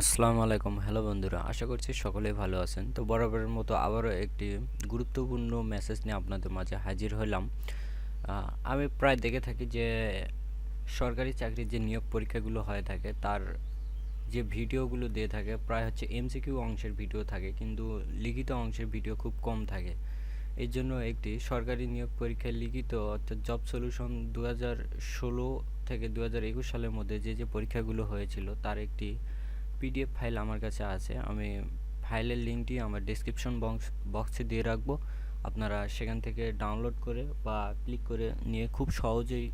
আসসালামু আলাইকুম। হ্যালো বন্ধুরা, আশা করছি সকলেই ভালো আছেন। তো বরাবরের মতো আবারও একটি গুরুত্বপূর্ণ মেসেজ নিয়ে আপনাদের মাঝে হাজির হলাম। আমি প্রায় দেখে থাকি যে সরকারি চাকরির যে নিয়োগ পরীক্ষাগুলো হয়ে থাকে তার যে ভিডিওগুলো দিয়ে থাকে প্রায় হচ্ছে এমসিকিউ অংশের ভিডিও থাকে, কিন্তু লিখিত অংশের ভিডিও খুব কম থাকে। এর জন্য একটি সরকারি নিয়োগ পরীক্ষায় লিখিত অর্থাৎ জব সলিউশন 2016 থেকে 2021 সালের মধ্যে যে পরীক্ষাগুলো হয়েছিল তার একটি পিডিএফ ফাইল আমার কাছে আছে। আমি ফাইলের লিঙ্কটি আমার ডেসক্রিপশন বক্সে দিয়ে রাখবো। আপনারা সেখান থেকে ডাউনলোড করে বা ক্লিক করে নিয়ে খুব সহজেই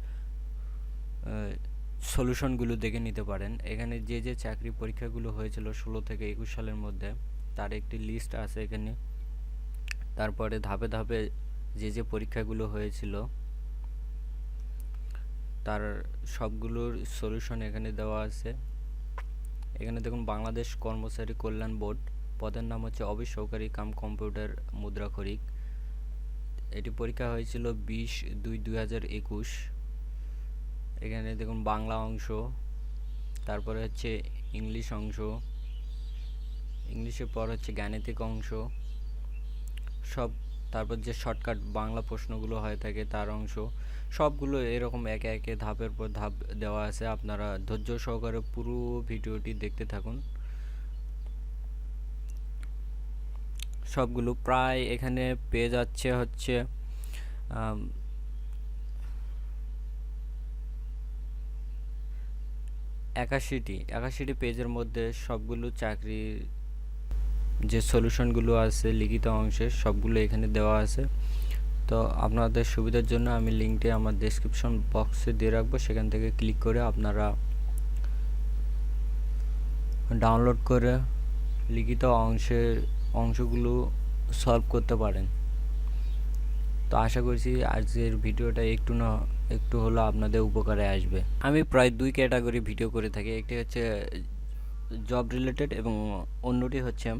সলিউশনগুলো দেখে নিতে পারেন। এখানে যে চাকরি পরীক্ষাগুলো হয়েছিল 16 থেকে 21 সালের মধ্যে তার একটি লিস্ট আছে এখানে। তারপরে ধাপে ধাপে যে পরীক্ষাগুলো হয়েছিল তার সবগুলোর সলিউশন এখানে দেওয়া আছে। এখানে দেখুন, বাংলাদেশ কর্মচারী কল্যাণ বোর্ড, পদের নাম হচ্ছে অফিস সহকারী কাম কম্পিউটার মুদ্রাক্ষরিক। এটি পরীক্ষা হয়েছিল 20/2/2021। এখানে দেখুন বাংলা অংশ, তারপরে হচ্ছে ইংলিশ অংশ, ইংলিশের পর হচ্ছে গাণিতিক অংশ সব, তারপর যে শর্টকাট বাংলা প্রশ্নগুলো হয়ে থাকে তার অংশ, সবগুলো এরকম একে একে ধাপের পর ধাপ দেওয়া আছে। আপনারা ধৈর্য সহকারে পুরো ভিডিওটি দেখতে থাকুন। সবগুলো প্রায় এখানে পেয়ে যাচ্ছে হচ্ছে 81টি পেজের মধ্যে সবগুলো চাকরির যে সলিউশনগুলো আছে লিখিত অংশে সবগুলো এখানে দেওয়া আছে। তো আপনাদের সুবিধার জন্য আমি লিঙ্কটি আমার ডেসক্রিপশন বক্সে দিয়ে রাখবো, সেখান থেকে ক্লিক করে আপনারা ডাউনলোড করে লিখিত অংশগুলো সলভ করতে পারেন। তো আশা করছি আজকের ভিডিওটা একটু হলো আপনাদের উপকারে আসবে। আমি প্রায় 2 ক্যাটাগরি ভিডিও করে থাকি, একটি হচ্ছে জব রিলেটেড এবং অন্যটি হচ্ছে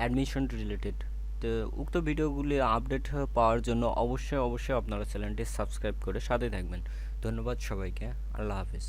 অ্যাডমিশন রিলেটেড। তো উক্ত ভিডিওগুলি আপডেট পাওয়ার জন্য অবশ্যই আপনারা চ্যানেলটি সাবস্ক্রাইব করে সাথে থাকবেন। ধন্যবাদ সবাইকে। আল্লাহ হাফিজ।